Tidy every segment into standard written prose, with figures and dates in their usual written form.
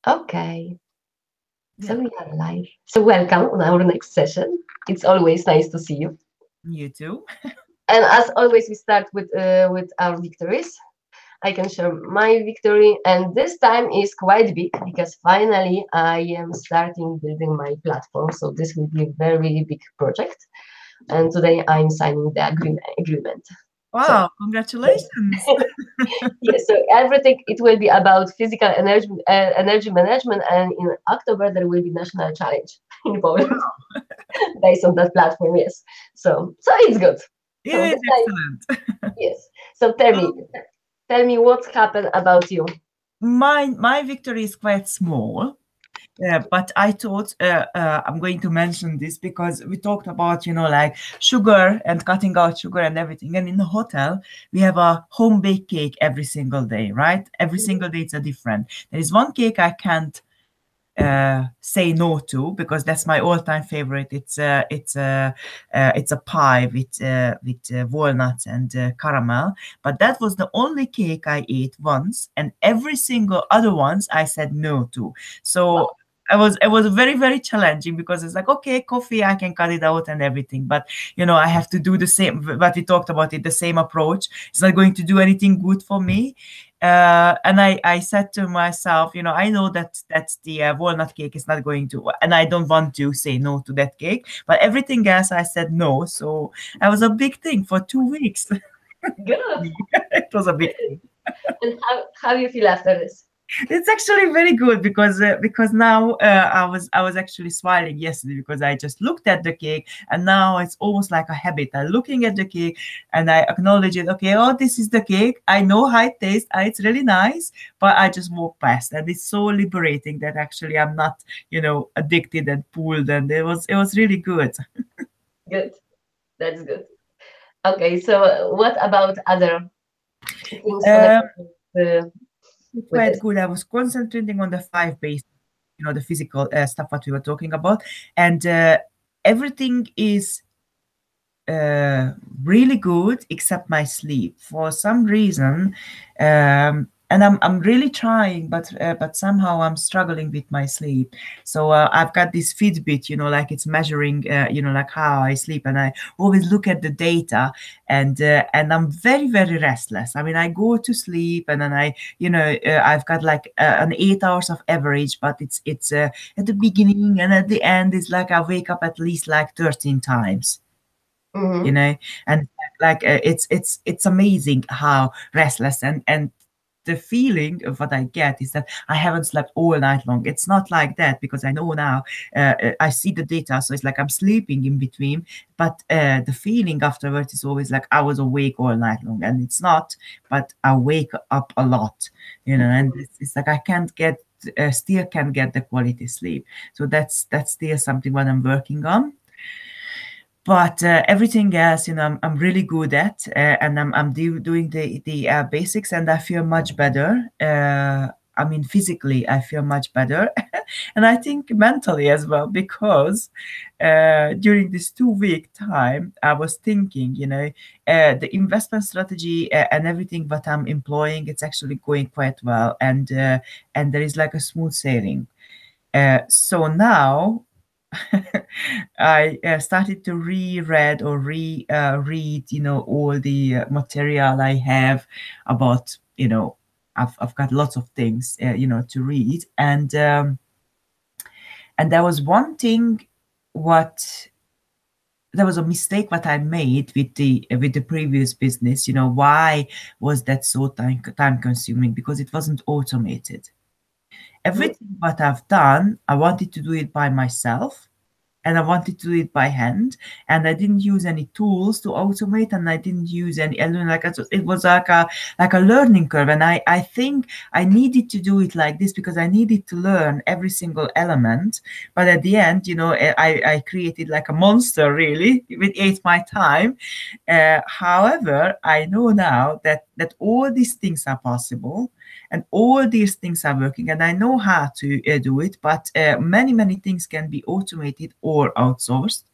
Okay. So Yeah, we are live. So welcome on our next session. It's always nice to see you. you too. And as always, we start with our victories. I can share my victory, and this time is quite big because finally I am starting building my platform. So this will be a very big project, and today I'm signing the agreement. So Wow, yes, congratulations. yes. So everything it will be about physical energy management, and in October there will be national challenge in Poland Wow, based on that platform. Yes, so it's good. it So is this time, excellent. yes. So tell me what happened about you. My victory is quite small. But I thought I'm going to mention this because we talked about, like sugar and cutting out sugar and everything. And in the hotel, we have a home baked cake every single day, right? Every single day it's a different. There is one cake I can't say no to because that's my all-time favorite. It's a pie with walnuts and caramel. But that was the only cake I ate once, and every single other ones I said no to. So Wow. it was very very challenging because it's like, okay, coffee I can cut it out and everything, but I have to do the same. What we talked about it, the same approach. It's not going to do anything good for me. And I said to myself, I know that the walnut cake is not going to, and I don't want to say no to that cake, but everything else I said no. So I was a big thing for 2 weeks. Good. It was a big thing. And how you feel after this? It's actually very good because now I was actually smiling yesterday because I just looked at the cake, and now it's almost like a habit. I'm looking at the cake and I acknowledge it. Okay, oh, this is the cake. I know how it tastes. It's really nice, but I just walk past, and it's so liberating that actually I'm not addicted and pulled, and it was really good. Good. That's good. Okay. So what about other things Um, connected with Quite this? good. I was concentrating on the five base, the physical stuff what we were talking about, and everything is uh, really good except my sleep. For some reason, and I'm really trying, but somehow I'm struggling with my sleep. So I've got this Fitbit, like it's measuring, like how I sleep, and I always look at the data, and I'm very very restless. I mean, I go to sleep, and then I've got like an 8 hours of average, but it's at the beginning and at the end, it's like I wake up at least like 13 times, you Mm-hmm. know and like it's amazing how restless, and the feeling of what I get is that I haven't slept all night long. It's not like that because I know now, I see the data, so it's like I'm sleeping in between, but the feeling afterwards is always like I was awake all night long, and it's not, but I wake up a lot, and it's like I can't get still can't get the quality sleep. So that's still something what I'm working on, but everything else, I'm really good at, and I'm doing the basics, and I feel much better. I mean, physically, I feel much better, and I think mentally as well, because during this 2 week time, I was thinking, the investment strategy and everything that I'm employing, it's actually going quite well, and there is like a smooth sailing. So now I started to reread or read, all the material I have about, I've got lots of things, to read, and there was one thing, what there was a mistake what I made with the previous business. Why was that so time consuming? Because it wasn't automated. Everything what I've done, I wanted to do it by myself, and I wanted to do it by hand, and I didn't use any tools to automate, and I didn't use any element it was like a learning curve, and I think I needed to do it like this because I needed to learn every single element. But at the end, I created like a monster, really. It ate my time. However, I know now that all these things are possible, and all these things are working, and I know how to do it, but many things can be automated or outsourced,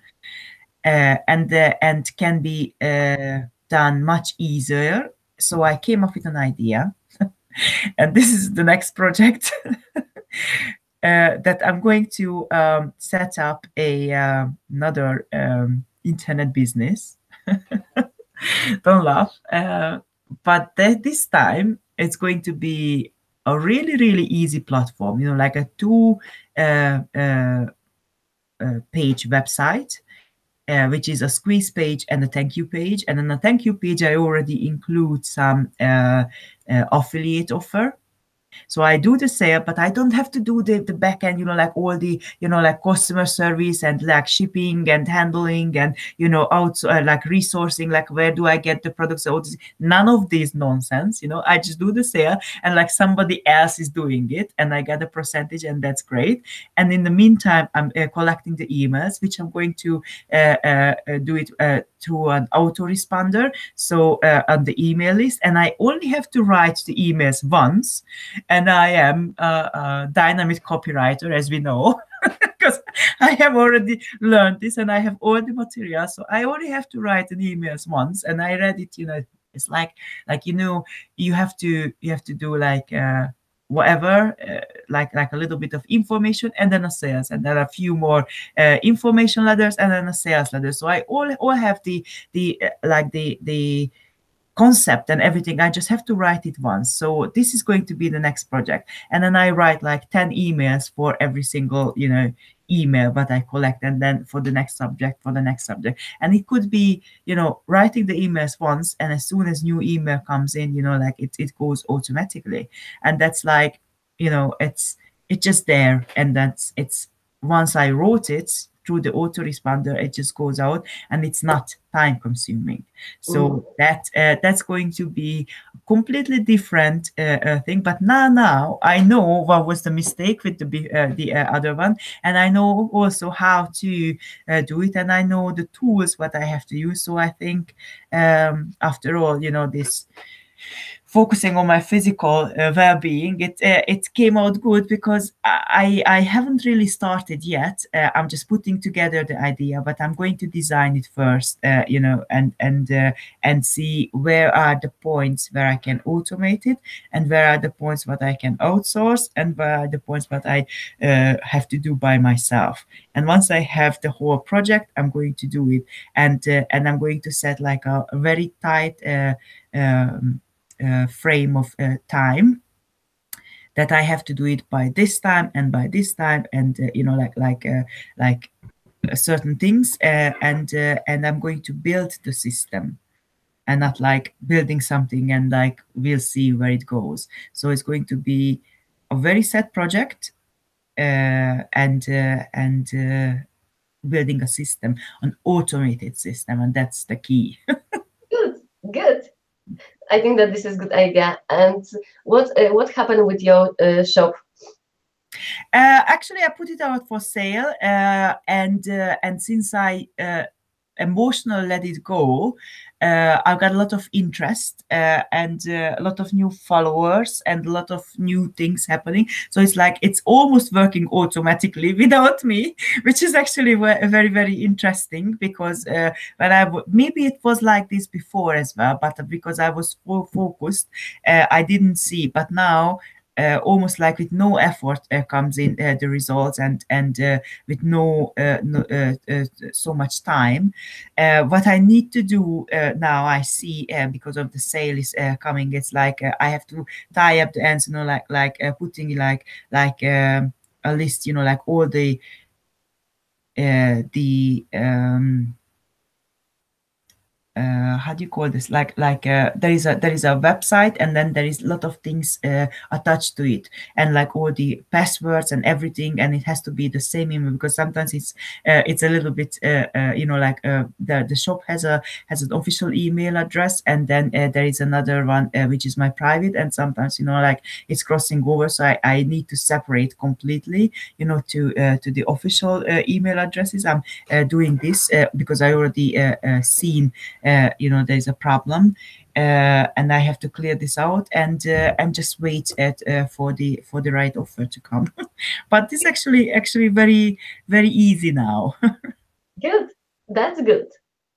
and can be done much easier. So I came up with an idea, and this is the next project. that I'm going to set up another internet business. Don't laugh. But this time it's going to be a really, really easy platform, like a two uh, uh, page website, which is a squeeze page and a thank you page. And on the thank you page, I already include some affiliate offer. So I do the sale, but I don't have to do the back end, like all the, like customer service and like shipping and handling and, out like resourcing, like where do I get the products? All this, none of this nonsense, I just do the sale and like somebody else is doing it and I get a percentage and that's great. And in the meantime, I'm collecting the emails, which I'm going to do it through an autoresponder. So on the email list, and I only have to write the emails once, and I am a dynamic copywriter, as we know, because I have already learned this and I have all the material. So I only have to write an emails once, and I read it. It's like you have to do like whatever, like a little bit of information and then a sales, and then a few more information letters and then a sales letter. So I all have the concept and everything. I just have to write it once. So this is going to be the next project, and then I write like 10 emails for every single email that I collect, and then for the next subject, and it could be writing the emails once, and as soon as new email comes in, like it goes automatically, and that's like it's just there, and it's once I wrote it through the autoresponder, it just goes out, and it's not time consuming. So that's going to be a completely different thing. But now I know what was the mistake with the other one, and I know also how to do it, and I know the tools what I have to use. So I think after all, this focusing on my physical well-being, it came out good, because I haven't really started yet. I'm just putting together the idea, but I'm going to design it first, and see where are the points where I can automate it, and where are the points what I can outsource, and where are the points what I have to do by myself. And once I have the whole project, I'm going to do it, and I'm going to set like a very tight frame of time, that I have to do it by this time and by this time, and like certain things, and I'm going to build the system, and not like building something and like we'll see where it goes. So it's going to be a very set project, and building a system, an automated system, and that's the key. Good, good. I think that this is good idea. And what happened with your shop? Actually, I put it out for sale, and since I emotional let it go, I've got a lot of interest, and a lot of new followers, and a lot of new things happening. So it's like it's almost working automatically without me, which is actually very, very interesting, because when maybe it was like this before as well, but because I was focused, I didn't see. But now, almost like with no effort comes in the results, and with no so much time. What I need to do now, I see, because of the sale is coming, it's like I have to tie up the ends, like putting a list, like all the how do you call this, there is a website, and then there is a lot of things attached to it, and like all the passwords and everything, and it has to be the same email, because sometimes it's a little bit the shop has an official email address, and then there is another one which is my private, and sometimes like it's crossing over, so I need to separate completely, to the official email addresses. I'm doing this because I already seen there's a problem, and I have to clear this out, and just wait for the right offer to come. But this actually very, very easy now. Good. That's good.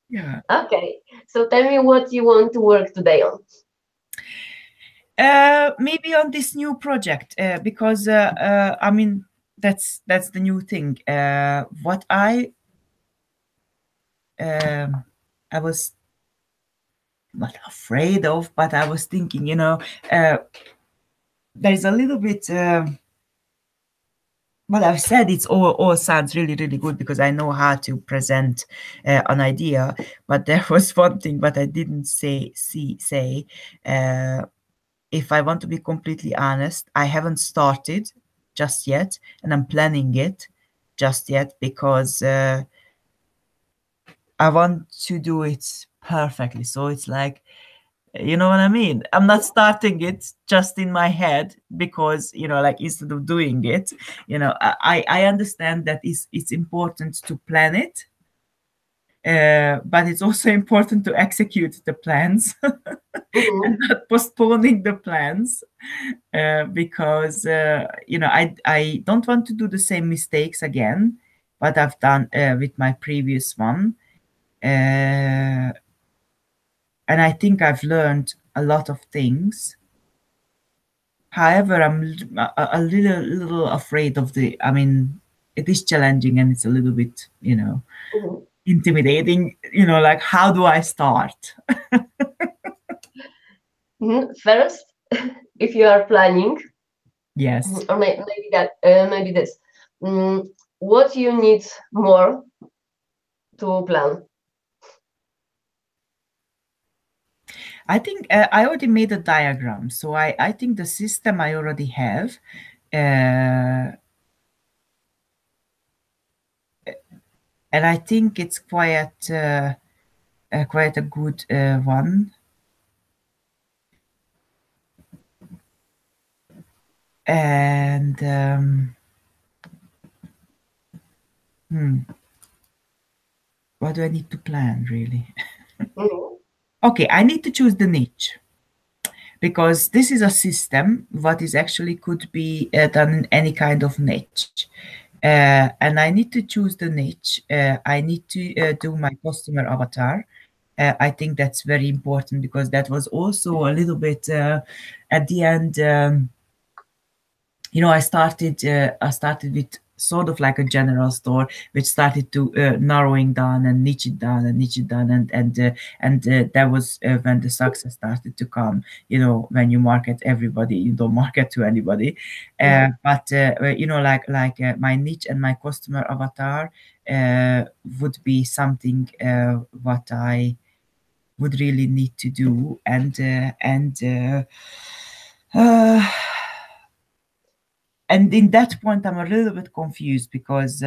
Yeah. Okay. So tell me what you want to work today on. Maybe on this new project, because I mean that's the new thing. What um, I was not afraid of, but I was thinking, uh, there's a little bit. Well, I've said it's all sounds really, really good because I know how to present an idea. But there was one thing, but I didn't say. Uh, if I want to be completely honest, I haven't started just yet, and I'm planning it just yet because I want to do it perfectly. So it's like, you know what I mean? I'm not starting it just in my head because, like instead of doing it, I understand that it's important to plan it, but it's also important to execute the plans and Mhm. not postponing the plans, because I don't want to do the same mistakes again what I've done with my previous one. And I think I've learned a lot of things. However, I'm a little afraid of the. I mean, it is challenging and it's a little bit, Mhm. intimidating. Like how do I start? First, if you are planning, Yes, or maybe that, maybe this, mm, what you need more to plan? I think I already made a diagram, so I think the system I already have, uh, and I think it's quite a good one. And hmm, what do I need to plan really? Mhm. Okay, I need to choose the niche because this is a system what is actually could be done in any kind of niche. And I need to choose the niche. I need to do my customer avatar. I think that's very important because that was also a little bit at the end. I started with sort of like a general store, which started to narrowing down and niche it down and niche it down, and that was when the success started to come. When you market everybody, you don't market to anybody. But my niche and my customer avatar would be something what I would really need to do, uh, and in that point I'm a little bit confused because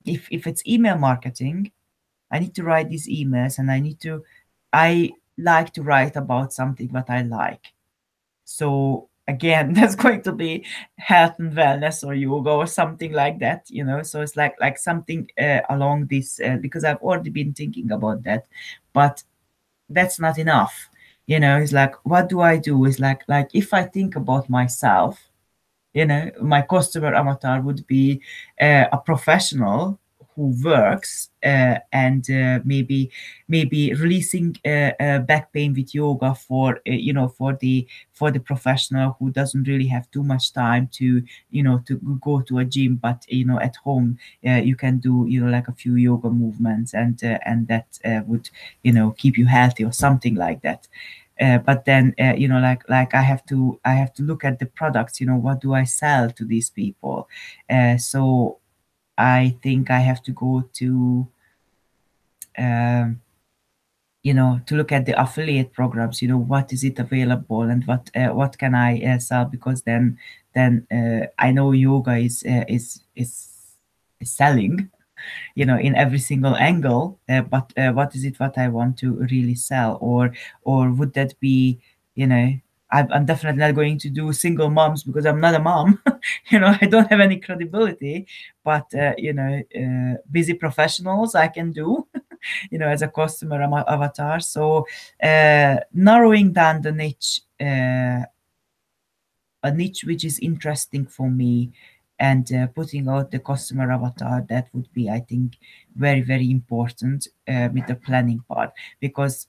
if it's email marketing, I need to write these emails, and I like to write about something that I like. So again, that's going to be health and wellness or yoga or something like that. So it's like something along this, because I've already been thinking about that, but that's not enough. It's like, what do I do? Is like if I think about myself, my customer avatar would be a professional who works, and maybe releasing back pain with yoga for the professional who doesn't really have too much time to go to a gym, but at home you can do like a few yoga movements, and that would keep you healthy or something like that. But then like I have to look at the products. What do I sell to these people? So I think I have to go to um, to look at the affiliate programs. What is it available, and what can I sell? Because then I know yoga is selling, in every single angle. But what is it what I want to really sell? Or would that be, you know I'm definitely not going to do single moms because I'm not a mom. I don't have any credibility. But busy professionals I can do, as a customer avatar. So narrowing down the niche, a niche which is interesting for me, and putting out the customer avatar, that would be, I think, very, very important with the planning part. Because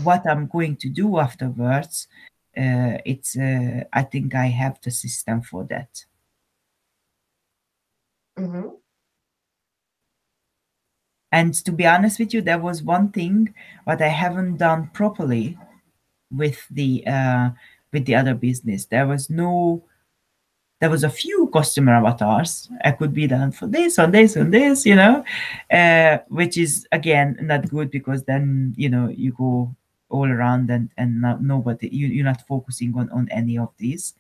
what I'm going to do afterwards, it's I think I have the system for that. Mm-hmm. And to be honest with you, there was one thing what I haven't done properly with the other business. There was a few customer avatars I could be done for this on this and this, which is again not good because then you go all around and not, nobody you're not focusing on any of these.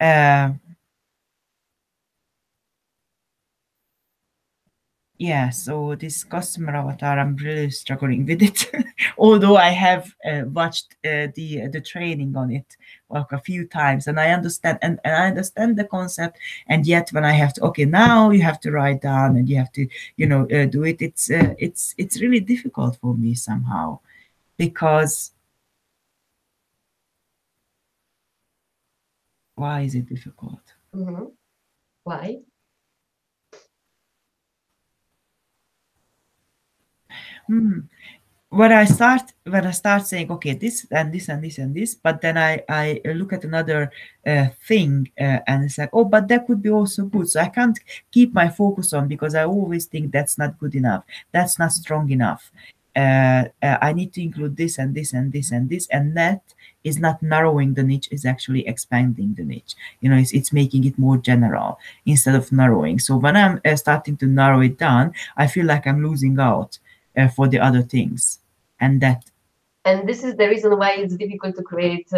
Uh, yeah, so this customer avatar, I'm really struggling with it. Although I have watched the training on it like a few times, and I understand and I understand the concept. And yet, when I have to, okay, now you have to write down and you have to, do it. It's really difficult for me somehow because why is it difficult? Mm-hmm. Why? Hmm. When I start saying, okay, this and this and this and this, but then I look at another thing, and it's like, oh, but that could be also good. So I can't keep my focus on because I always think that's not good enough, that's not strong enough. I need to include this and this and this and this, and that is not narrowing the niche, is actually expanding the niche. It's making it more general instead of narrowing. So when I'm starting to narrow it down, I feel like I'm losing out for the other things. And that, And this is the reason why it's difficult to create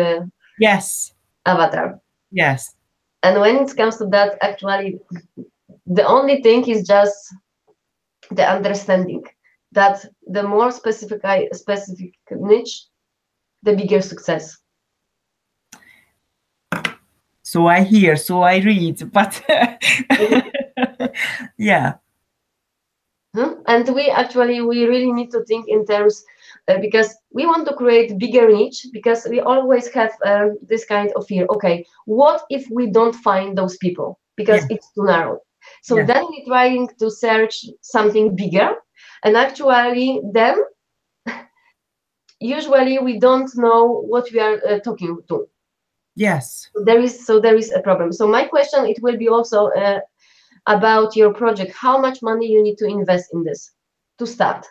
yes, avatar. yes, And when it comes to that, actually, the only thing is just the understanding that the more specific niche, the bigger success. so I hear, so I read, but yeah, And we really need to think in terms because we want to create bigger niche because we always have this kind of fear. Okay, what if we don't find those people because yeah, it's too narrow? So yeah, then we're trying to search something bigger, and actually then usually we don't know what we are talking to. yes. There is a problem. So my question it will be also about your project. How much money you need to invest in this to start?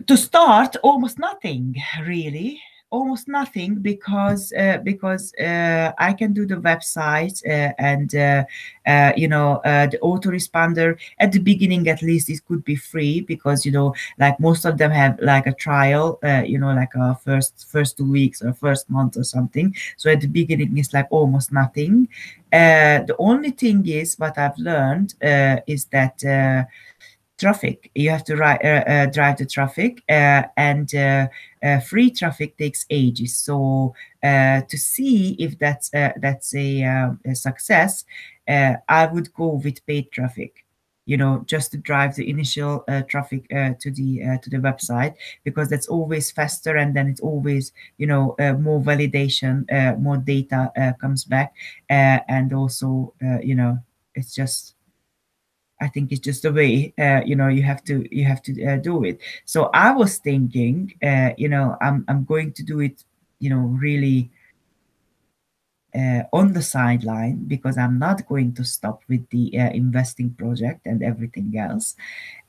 To start, almost nothing really, almost nothing, because I can do the website, and the autoresponder at the beginning. At least it could be free because like most of them have like a trial, like a first 2 weeks or first month or something. So at the beginning it's like almost nothing. The only thing is what I've learned is that traffic. You have to drive the traffic, and free traffic takes ages. So to see if that's a success, I would go with paid traffic. Just to drive the initial traffic to the website, because that's always faster, and then it's always more validation, more data comes back, and also it's just I think it's just the way you have to do it. So I was thinking, I'm going to do it, really on the sideline, because I'm not going to stop with the investing project and everything else,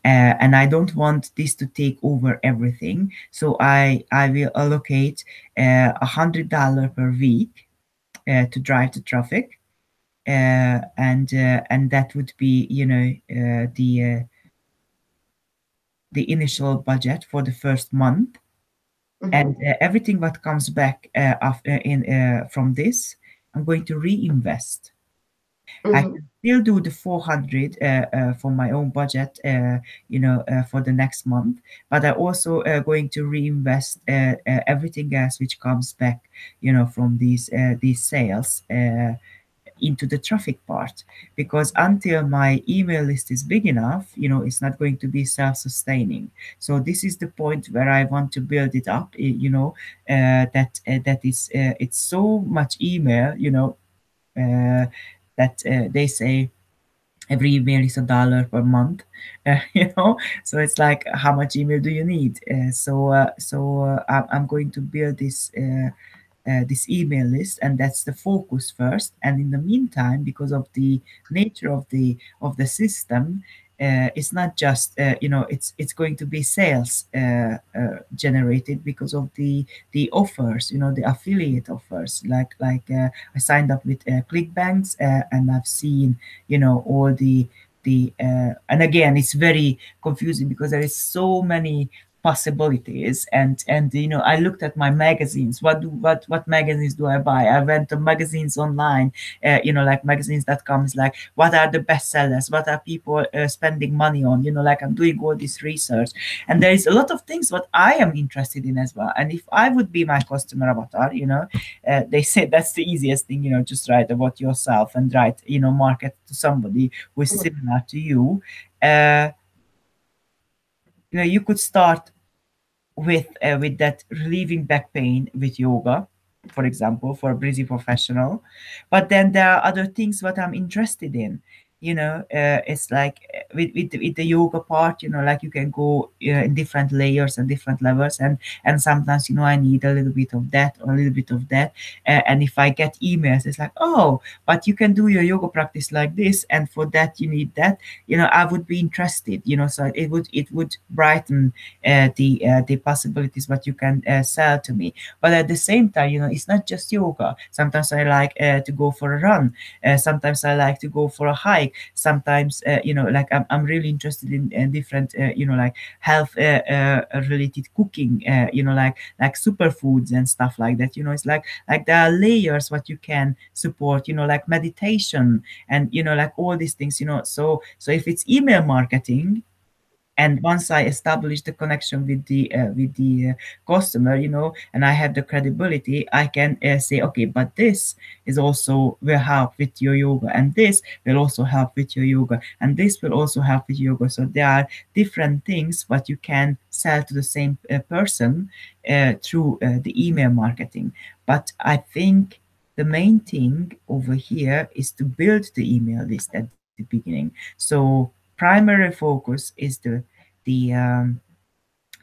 and I don't want this to take over everything. So I will allocate $100 per week to drive the traffic, and that would be the initial budget for the first month, and Mhm. everything what comes back after in from this, I'm going to reinvest. I Mhm. can still do the 400 for my own budget, for the next month, but I also going to reinvest everything else which comes back, from these sales. Into the traffic part, because until my email list is big enough, it's not going to be self-sustaining. So this is the point where I want to build it up, that is it's so much email, that they say, every email is $1 per month. You know, so it's like, how much email do you need? I'm going to build this email list, and that's the focus first. And in the meantime, because of the nature of the system, it's not just it's going to be sales generated because of the offers, the affiliate offers. I signed up with ClickBanks, and I've seen all the and again, it's very confusing because there is so many possibilities. And I looked at my magazines. What magazines do I buy? I went to magazines online, like magazines.com is like, what are the bestsellers, what are people spending money on, like I'm doing all this research. And there is a lot of things what I am interested in as well. And if I would be my customer avatar, they say that's the easiest thing, just write about yourself and write, market to somebody who is similar to you. uh, you could start with that relieving back pain with yoga, for example, for a busy professional. But then there are other things what I'm interested in. It's like with the yoga part, like you can go in different layers and different levels, and sometimes I need a little bit of that or a little bit of that. And if I get emails, it's like, oh, but you can do your yoga practice like this, and for that you need that. I would be interested. So it would brighten the possibilities what you can sell to me. But at the same time, it's not just yoga. Sometimes I like to go for a run. Sometimes I like to go for a hike. Sometimes like I'm really interested in different like health related cooking, like superfoods and stuff like that. It's like there are layers what you can support, like meditation and like all these things. So if it's email marketing, and once I establish the connection with the customer, and I have the credibility, I can say, okay, but this is also will help with your yoga, and this will also help with your yoga, and this will also help with yoga. So there are different things what you can sell to the same person through the email marketing. But I think the main thing over here is to build the email list at the beginning. So primary focus is the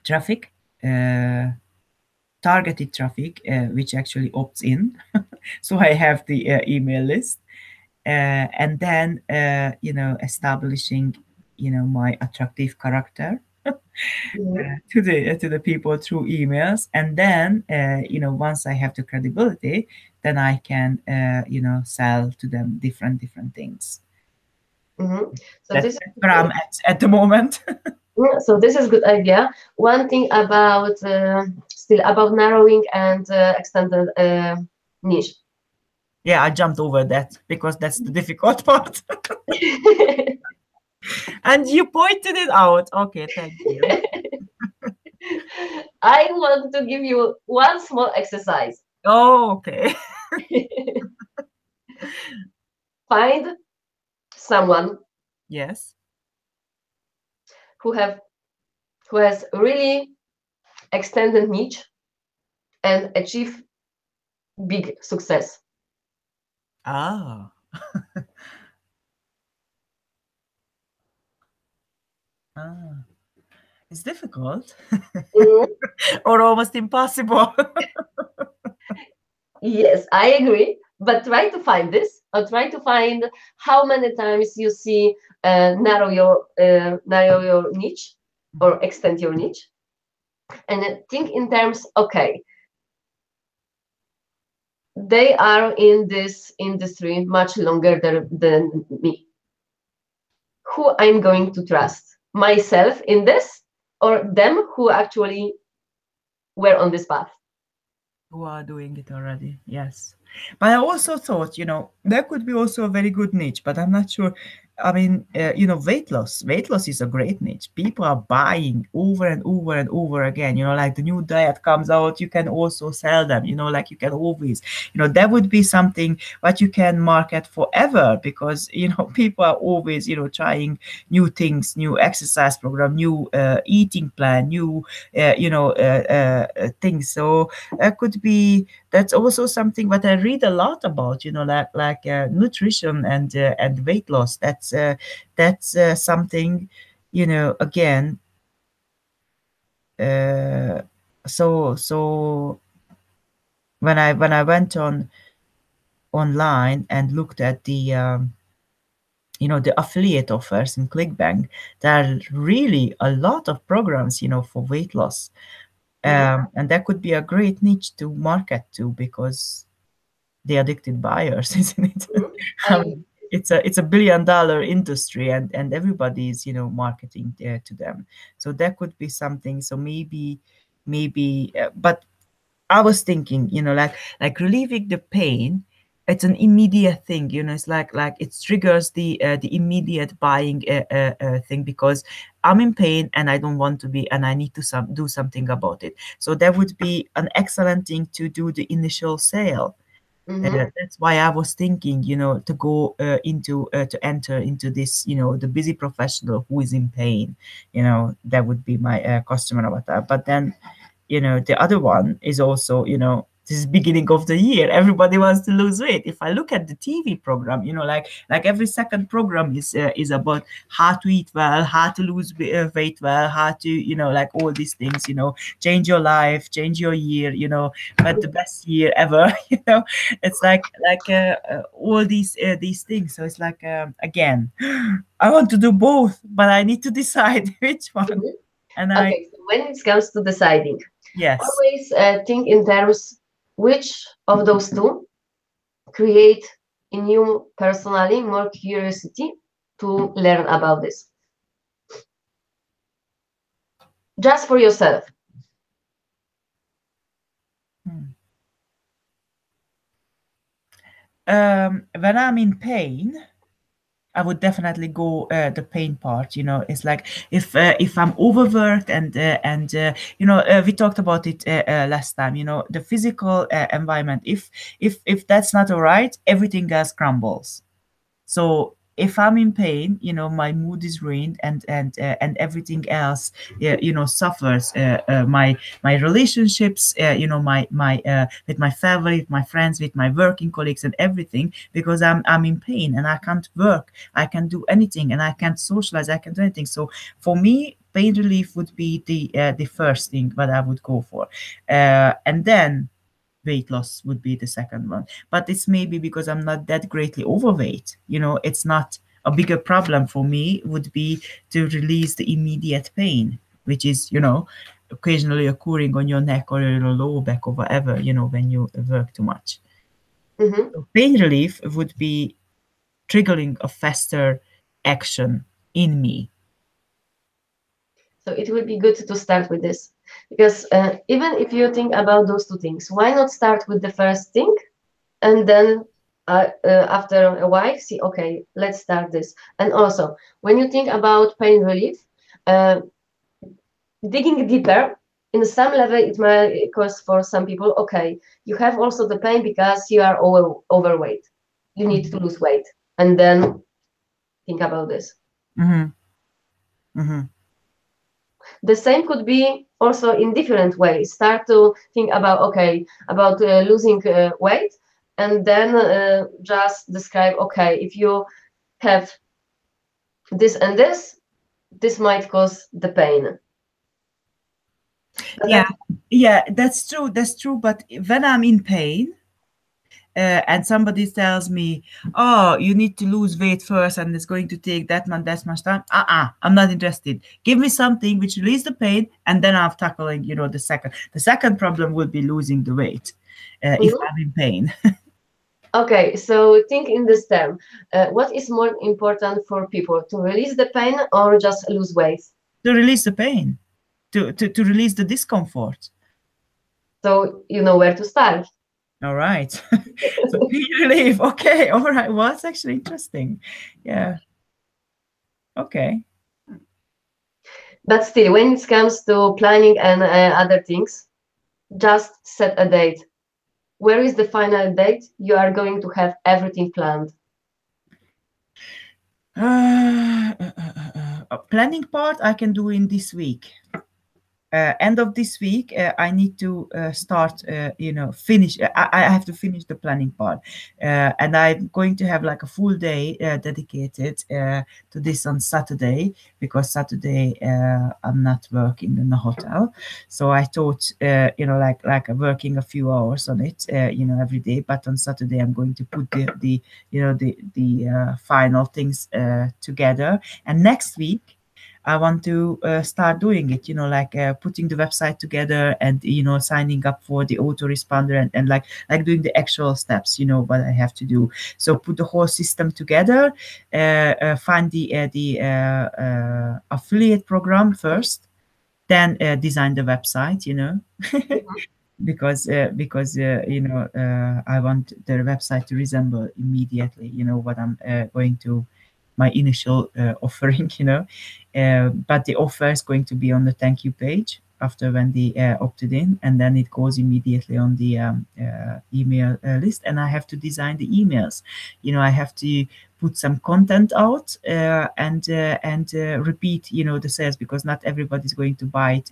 traffic, uh, targeted traffic, which actually opts in. So I have the email list, and then establishing my attractive character Mhm. to the people through emails. And then once I have the credibility, then I can sell to them different things. Mhm. So That's this where I'm at the moment. this is good idea. One thing about still about narrowing and extended niche. Yeah, I jumped over that because that's the difficult part. And you pointed it out. Okay, thank you. I want to give you one small exercise. Oh, okay. Find someone Yes. who have who has really extended niche and achieve big success. Ah, ah. It's difficult Mhm. or almost impossible. Yes, I agree. But try to find this, or try to find how many times you see narrow your niche or extend your niche, and then think in terms. Okay, they are in this industry much longer than me. Who I'm going to trust? Myself in this, or them who actually were on this path? Who are doing it already. Yes. But I also thought, there could be also a very good niche, but I'm not sure. I mean, weight loss. Weight loss is a great niche. People are buying over and over and over again. Like the new diet comes out, you can also sell them. Like you can always, that would be something what you can market forever because people are always trying new things, new exercise program, new eating plan, new things. So that could be that's also something that I read a lot about, like nutrition and weight loss. that's something, again. uh, so when I went online and looked at the affiliate offers in ClickBank, there are really a lot of programs, for weight loss. Mhm, And that could be a great niche to market to, because the addicted buyers, isn't it? mhm. I I mean, it's a billion-dollar industry, and everybody's, marketing to them. So that could be something. So maybe, but I was thinking, like relieving the pain. It's an immediate thing, it's like it triggers the immediate buying thing, because I'm in pain and I don't want to be, and I need to do something about it. So that would be an excellent thing to do the initial sale. mhm, That's why I was thinking, to go to enter into this, the busy professional who is in pain. That would be my customer avatar. But then, the other one is also, this is beginning of the year. Everybody wants to lose weight. If I look at the TV program, like every second program is about how to eat well, how to lose weight well, how to, like all these things, change your life, change your year, but the best year ever. It's like all these things. So it's like, again, I want to do both, but I need to decide which one. mhm. And I Okay, so when it comes to deciding, yes. always think in terms which of those two create in you personally more curiosity to learn about this, just for yourself. Hmm. When I'm in pain, I would definitely go the pain part. It's like if I'm overworked and we talked about it last time. The physical environment. If that's not all right, everything else crumbles. So if I'm in pain, my mood is ruined, and everything else, yeah, suffers. My relationships, my with my family, with my friends, with my working colleagues, and everything, because I'm in pain and I can't work, I can't do anything, and I can't socialize, I can't do anything. So for me, pain relief would be the first thing that I would go for, and then weight loss would be the second one. But it's maybe because I'm not that greatly overweight. It's not a bigger problem for me, would be to release the immediate pain, which is, occasionally occurring on your neck or your lower back or whatever, when you work too much. Mhm. So pain relief would be triggering a faster action in me. So it would be good to start with this because even if you think about those two things, why not start with the first thing and then after a while see, okay, let's start this. And also, when you think about pain relief, uh, digging deeper, in some level, it might cause for some people, okay, you have also the pain because you are overweight. You need to Mhm. lose weight. And then think about this. Mhm. Mhm. The same could be also in different ways. Start to think about, okay, about losing weight, and then just describe, okay, if you have this and this might cause the pain. Does Yeah, that? yeah, that's true. That's true. But when I'm in pain, and somebody tells me, "Oh, you need to lose weight first, and it's going to take that much time." I'm not interested. Give me something which release the pain, and then I'm tackling, the second. The second problem would be losing the weight, if Mhm. I'm in pain. Okay, so think in this term. What is more important for people, to release the pain or just lose weight? To release the pain, to release the discomfort. So you know where to start. All right. So pain relief. Okay. All right. Well, it's actually interesting. Yeah. Okay. But still, when it comes to planning and other things, just set a date. Where is the final date you are going to have everything planned? Planning part I can do in this week. end of this week, I need to start, finish. I have to finish the planning part, and I'm going to have like a full day dedicated to this on Saturday, because Saturday I'm not working in the hotel. So I thought, like working a few hours on it, every day. But on Saturday I'm going to put the final things together, and next week I want to start doing it, like putting the website together and, signing up for the autoresponder, and like doing the actual steps, what I have to do. So put the whole system together, find the affiliate program first, then design the website, because I want the website to resemble immediately, what I'm going to my initial offering, but the offer is going to be on the thank you page after when they opted in, and then it goes immediately on the email list, and I have to design the emails. I have to put some content out, and repeat, the sales, because not everybody's going to buy it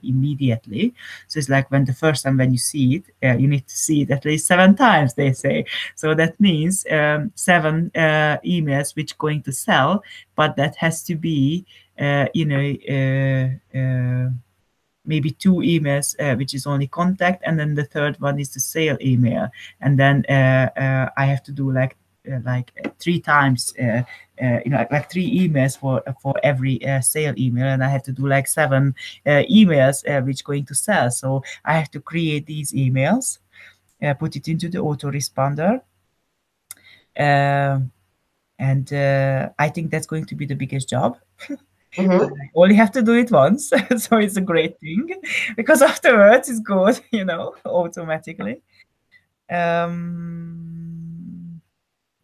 immediately. So it's like when the first time when you see it, you need to see it at least 7 times, they say. So that means seven emails which going to sell, but that has to be, maybe 2 emails which is only contact, and then the third one is the sale email, and then I have to do like 3 times, like 3 emails for every sale email, and I have to do like 7 emails which going to sell. So I have to create these emails, put it into the autoresponder, and I think that's going to be the biggest job. Mm-hmm. I only have to do it once, so it's a great thing, because afterwards it's good, automatically.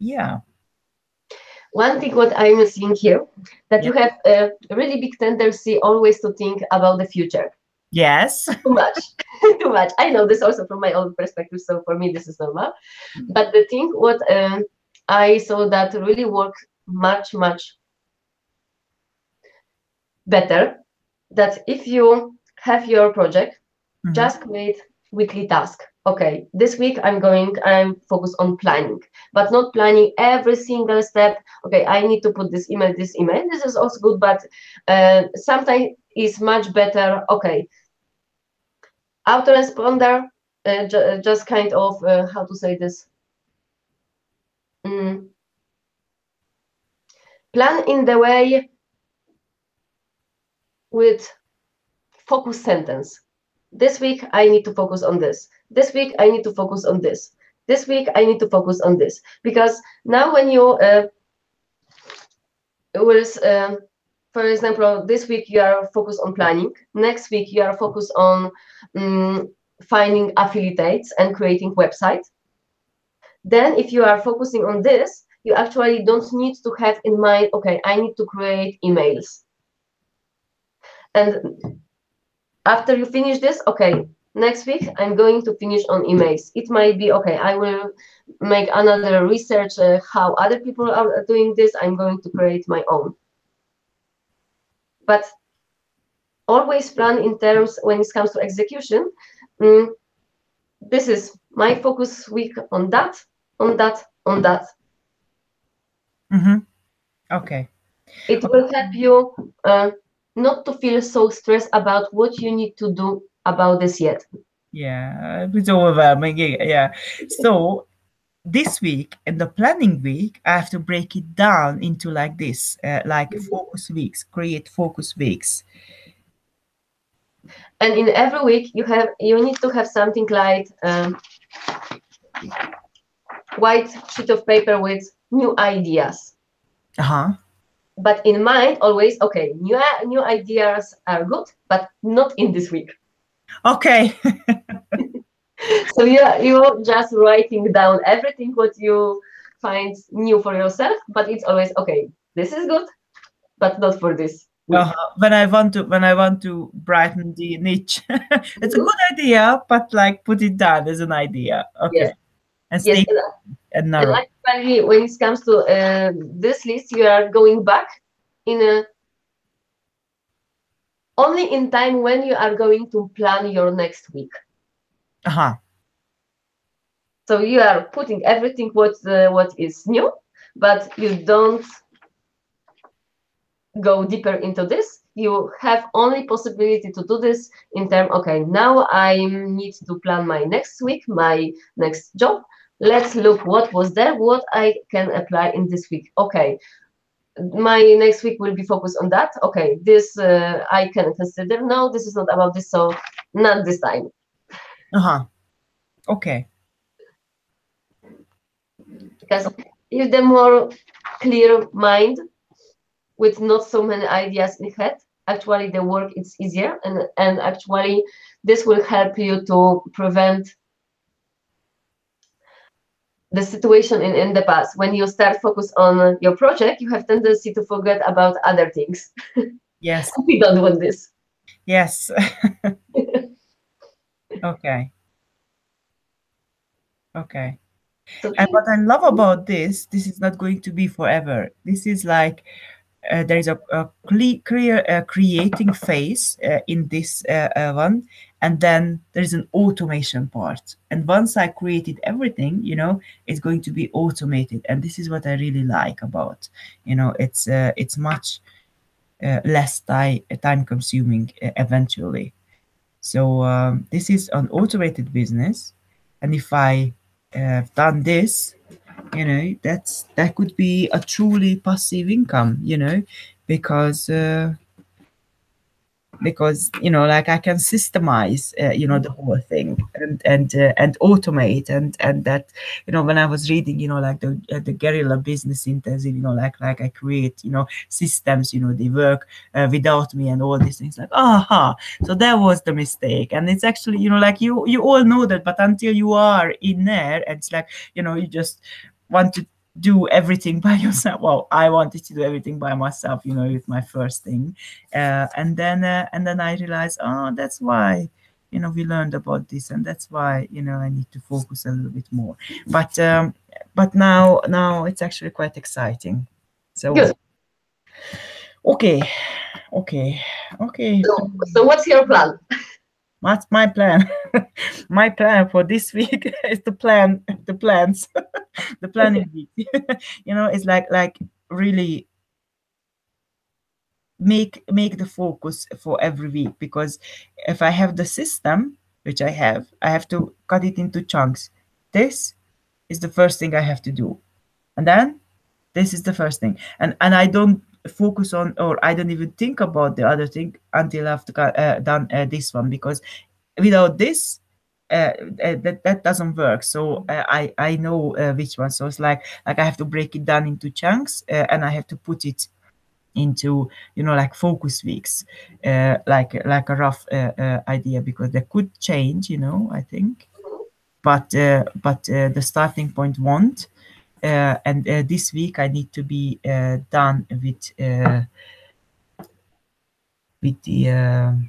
Yeah. One thing what I'm seeing here, that Yeah. you have a really big tendency always to think about the future. Yes. Too much. Too much. I know this also from my own perspective, so for me this is normal. But the thing what I saw that really work much, much better, that if you have your project, Mhm. just create weekly task. Okay, this week I'm focused on planning, but not planning every single step. Okay, I need to put this email, this email. This is also good, but sometimes it's much better. Okay, autoresponder, just kind of how to say this. Mm, plan in the way with focus sentence. This week I need to focus on this. This week I need to focus on this. This week I need to focus on this, because now when you will, for example, this week you are focused on planning. Next week you are focused on finding affiliates and creating website. Then if you are focusing on this, you actually don't need to have in mind, okay, I need to create emails. And after you finish this, okay, next week I'm going to finish on emails. It might be, okay, I will make another research how other people are doing this. I'm going to create my own. But always plan in terms when it comes to execution. Mm, this is my focus week on that, on that, on that. Mhm. Okay. It will help you not to feel so stressed about what you need to do about this yet. Yeah, it's overwhelming. Yeah. So this week and the planning week, I have to break it down into like this, like focus weeks, create focus weeks. And in every week you need to have something like white sheet of paper with new ideas. Uh-huh. But in mind, always, okay, new ideas are good, but not in this week. Okay. So you're just writing down everything what you find new for yourself, but it's always okay. This is good, but not for this week. When I want to brighten the niche, it's a Mhm. good idea, but like put it down as an idea. Yes, Okay, and yes, stay and and narrow. actually, when it comes to this list, you are going back in a only in time when you are going to plan your next week. Uh-huh. So you are putting everything what is new, but you don't go deeper into this. You have only possibility to do this in term, okay, now I need to plan my next week, my next job. Let's look what was there, what I can apply in this week. Okay, my next week will be focused on that. Okay, this I can consider. No, this is not about this, so not this time. Uh-huh. Okay. Because if the more clear mind with not so many ideas in head, actually the work is easier, and actually this will help you to prevent the situation in the past. When you start focus on your project, you have tendency to forget about other things. Yes. We don't want this. Yes. Okay. Okay. So And what I love about this is not going to be forever. This is like there is a clear creating phase in this one, and then there is an automation part. And once I created everything, it's going to be automated. And this is what I really like about, it's much less time consuming eventually. So this is an automated business, and if I have done this, that could be a truly passive income, because like I can systemize the whole thing, and automate, and that, when I was reading, like the guerrilla business intensive, like I create systems, they work without me, and all these things, like, aha, so that was the mistake. And it's actually, like you all know that, but until you are in there, it's like, you just want to do everything by yourself. Well, I wanted to do everything by myself, with my first thing, and then I realized, oh, that's why, we learned about this, and that's why, I need to focus a little bit more. But now it's actually quite exciting. So good. okay, okay, okay. So what's your plan? What's my plan? My plan for this week is to plan the plans, the planning week. It's like really make the focus for every week, because if I have the system, which I have to cut it into chunks. This is the first thing I have to do, and then this is the first thing, and I don't focus on, or I don't even think about the other thing until I've done this one, because without this, that doesn't work. So I know which one. So it's like I have to break it down into chunks, and I have to put it into like focus weeks, like a rough idea, because they could change, I think, but the starting point won't. And this week I need to be done with the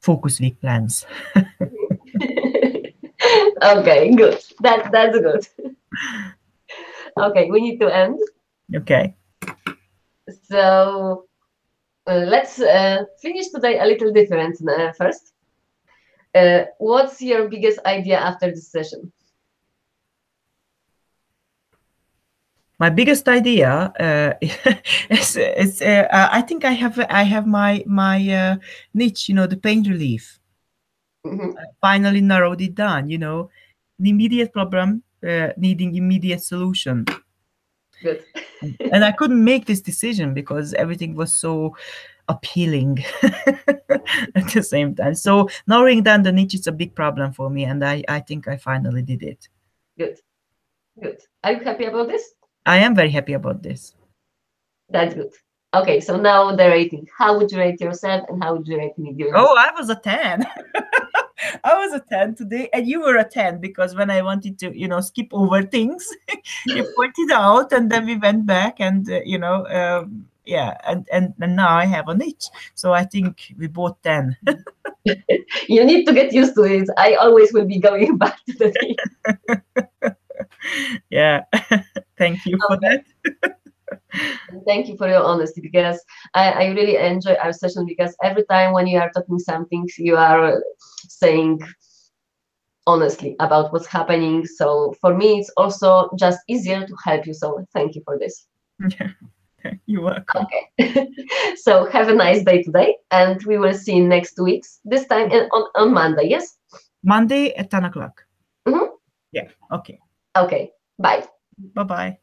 focus week plans. Okay, good. That's good. Okay, we need to end. Okay. So let's finish today a little different first. What's your biggest idea after this session? My biggest idea is I think I have my niche, the pain relief. Mhm. Finally narrowed it down, the immediate problem needing immediate solution. Good. And I couldn't make this decision because everything was so appealing at the same time. So narrowing down the niche is a big problem for me, and I think I finally did it. Good. Good. Are you happy about this? I am very happy about this. That's good. Okay, so now the rating. How would you rate yourself, and how would you rate me during this? Oh, I was a 10. I was a 10 today, and you were a 10, because when I wanted to, skip over things, you pointed out, and then we went back, and yeah, and now I have a niche. So I think we both 10. You need to get used to it. I always will be going back to the thing. Yeah. Thank you for Okay. that. Thank you for your honesty, because I really enjoy our session, because every time when you are talking something, you are saying honestly about what's happening. So for me, it's also just easier to help you. So thank you for this. Yeah, you're welcome. Okay. So have a nice day today, and we will see you next weeks, this time on Monday. Yes? Monday at 10 o'clock. Mhm. Yeah, okay. Okay. Bye. Bye bye.